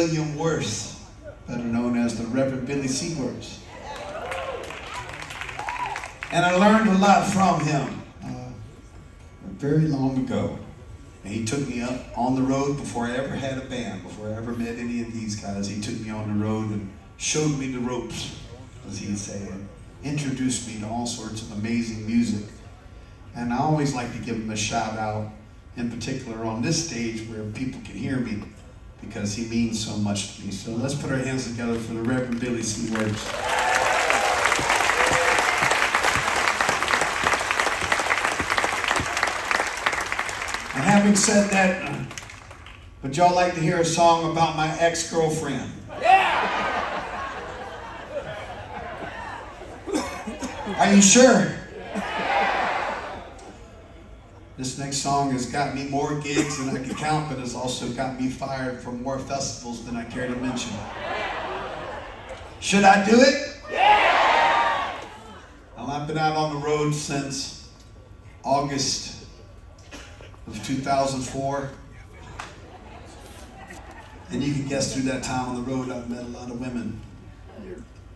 William Worth, better known as the Reverend Billy Seaworth. And I learned a lot from him very long ago. And he took me up on the road before I ever had a band, before I ever met any of these guys. He took me on the road and showed me the ropes, as he'd say, and introduced me to all sorts of amazing music. And I always like to give him a shout out, in particular on this stage where people can hear me, because he means so much to me. So let's put our hands together for the Reverend Billy Seaworth. And having said that, would y'all like to hear a song about my ex-girlfriend? Yeah! Are you sure? This next song has got me more gigs than I can count, but has also got me fired from more festivals than I care to mention. Should I do it? Yeah! Well, I've been out on the road since August of 2004. And you can guess through that time on the road, I've met a lot of women.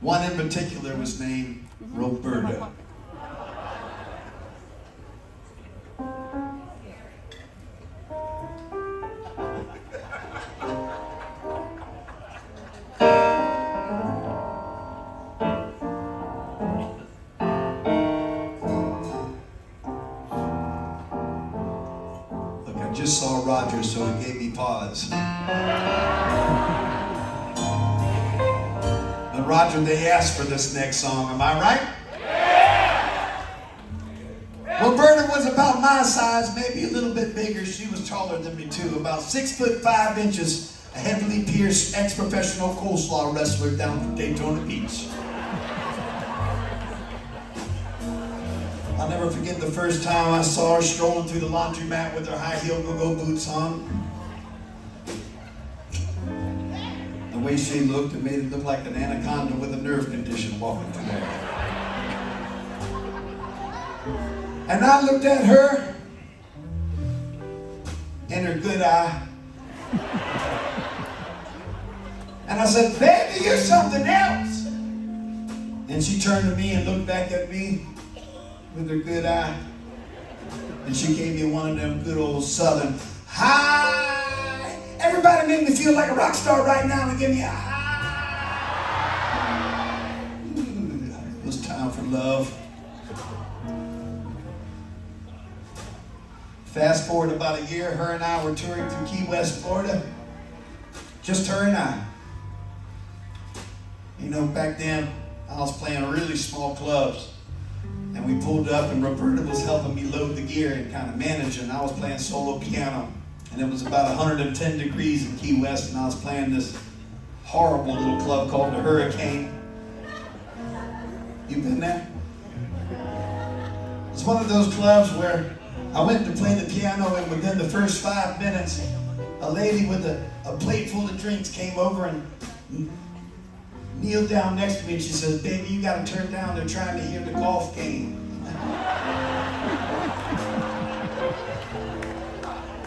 One in particular was named Roberta. I just saw Roger, so it gave me pause. And Roger, they asked for this next song, am I right? Yeah! Roberta was about my size, maybe a little bit bigger. She was taller than me too, about 6'5", a heavily pierced ex-professional coleslaw wrestler down from Daytona Beach. I'll never forget the first time I saw her strolling through the laundromat with her high-heel go-go boots on. The way she looked, it made it look like an anaconda with a nerve condition walking through there. And I looked at her in her good eye. And I said, baby, you're something else. And she turned to me and looked back at me with her good eye. And she gave me one of them good old Southern, hi! Everybody make me feel like a rock star right now and give me a hi! It was time for love. Fast forward about a year, her and I were touring through Key West, Florida. Just her and I. You know, back then, I was playing really small clubs. And we pulled up and Roberta was helping me load the gear and kind of manage it. And I was playing solo piano. And it was about 110 degrees in Key West, and I was playing this horrible little club called the Hurricane. You been there? It's one of those clubs where I went to play the piano, and within the first 5 minutes, a lady with a plate full of drinks came over and kneeled down next to me, and she said, baby, you got to turn down, they're trying to hear the golf game.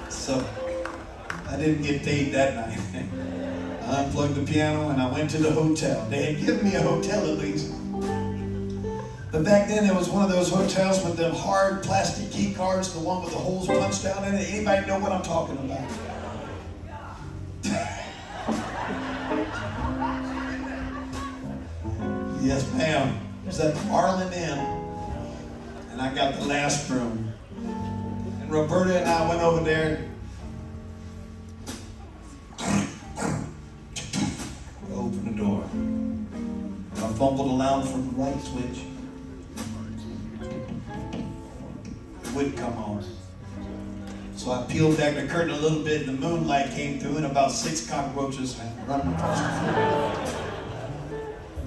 So I didn't get paid that night. I unplugged the piano and I went to the hotel. They had given me a hotel at least. But back then it was one of those hotels with them hard plastic key cards, the one with the holes punched out in it. Anybody know what I'm talking about? Yes, ma'am. It was at Marlin Inn. And I got the last room. And Roberta and I went over there. Open the door. I fumbled around for the light switch. It wouldn't come on. So I peeled back the curtain a little bit, and the moonlight came through, and about 6 cockroaches running across the floor.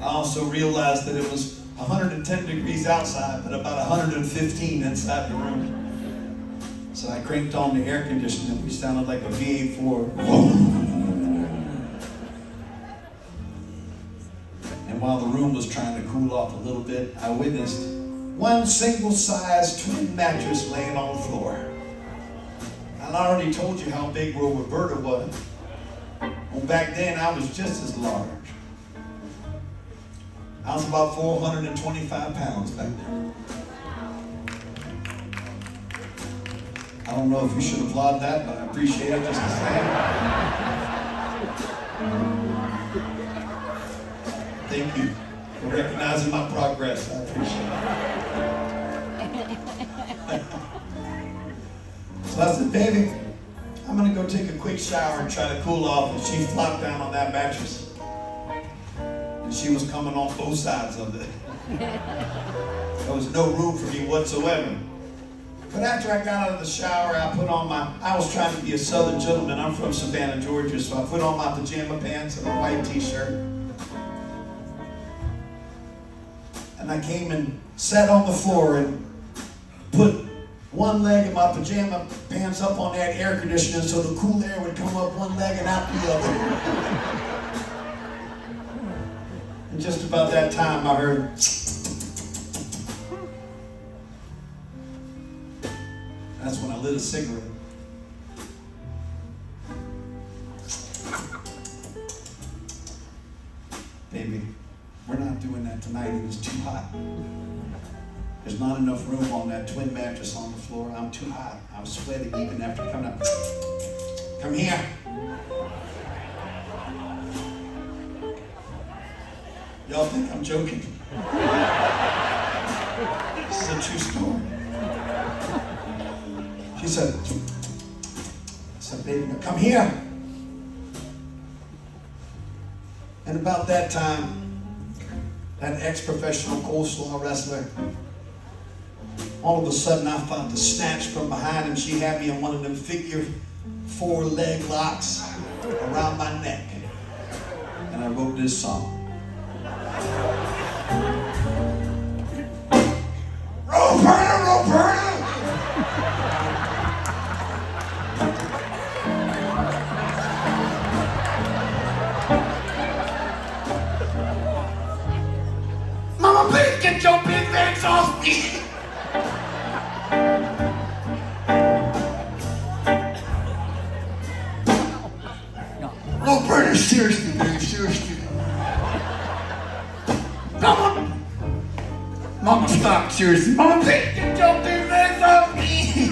I also realized that it was 110 degrees outside, but about 115 inside the room. So I cranked on the air conditioning. We sounded like a V8-4. And while the room was trying to cool off a little bit, I witnessed one single-sized twin mattress laying on the floor. I already told you how big Roberta was. Well, back then, I was just as large. I was about 425 pounds back then. I don't know if you should applaud that, but I appreciate it just the same. Thank you for recognizing my progress. I appreciate it. So I said, baby, I'm going to go take a quick shower and try to cool off. And she flopped down on that mattress. And she was coming on both sides of it. There was no room for me whatsoever. But after I got out of the shower, I was trying to be a southern gentleman. I'm from Savannah, Georgia, so I put on my pajama pants and a white t-shirt. And I came and sat on the floor and put one leg of my pajama pants up on that air conditioner so the cool air would come up one leg and out the other. And just about that time I heard, that's when I lit a cigarette. Baby, we're not doing that tonight. It was too hot. There's not enough room on that twin mattress on the floor. I'm too hot. I'm sweating even after coming up. Come here. Y'all think I'm joking? This is a true story. She said, baby, now come here. And about that time, that ex-professional coleslaw wrestler, all of a sudden I felt the snatch from behind and she had me in one of them figure 4 leg locks around my neck. And I wrote this song. Roberta, Roberta! Mama, please get your big legs off me! Roberta, seriously, baby, seriously. Mama, stop, seriously. Mama, please get your big legs off me!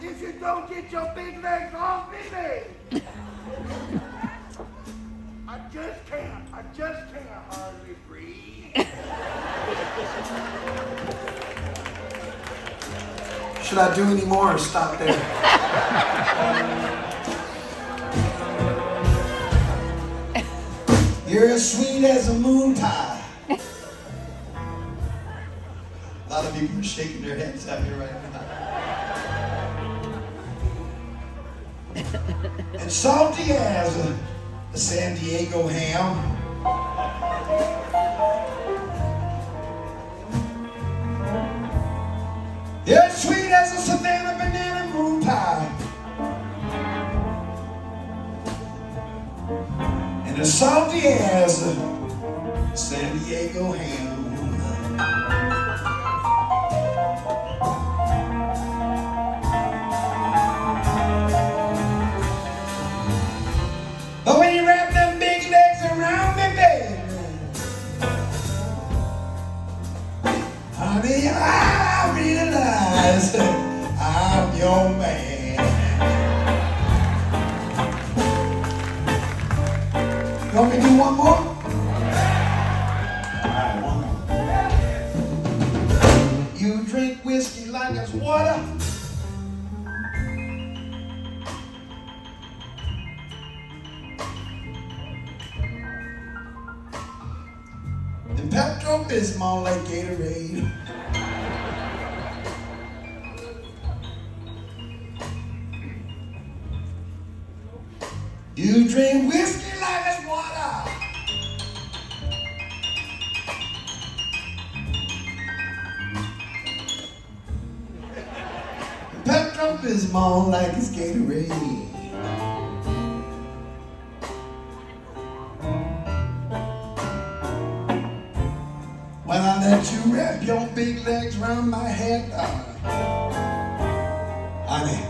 If you don't get your big legs off me, baby, I just can't hardly breathe. Should I do any more or stop there? You're as sweet as a moon pie. A lot of people are shaking their heads out here right now. And salty as a San Diego ham. You're as sweet as a Savannah banana moon pie. And as salty as a San Diego ham. But when you wrap them big legs around me, baby, honey, I realize I'm your man. You want me to do one more? All right, one more. You drink whiskey like it's water. And Pepto-Bismol like Gatorade. You drink whiskey like it's water. Pepto-Bismol like it's Gatorade. When I wrap your big legs around my head. Honey,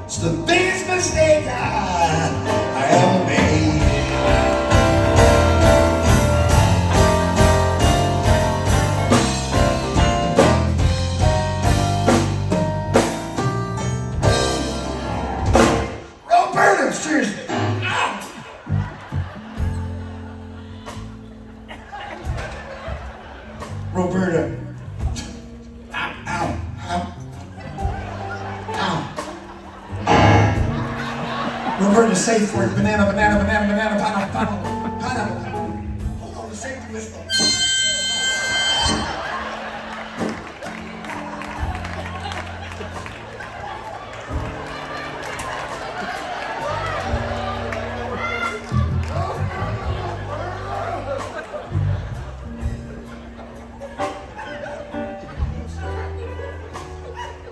it's the biggest mistake I ever made. Roberta, seriously. Ow! Roberta. Ow, ow, ow. Ow. Roberta, safe word. Banana, banana, banana, banana, pineapple, pineapple. Hold on, the safety whistle.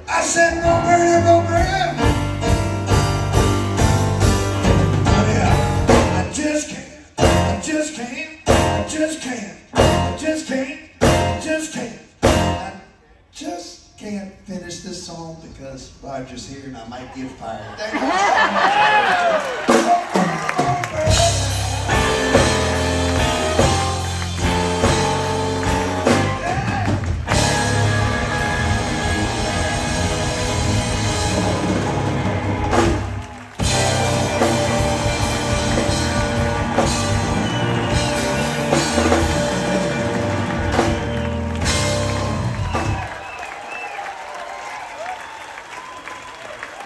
I said, Roberta, Roberta. Honey, I just can't. I just can't. I just can't. I just can't. I just can't. I just can't finish this song because Roger's here and I might get fired.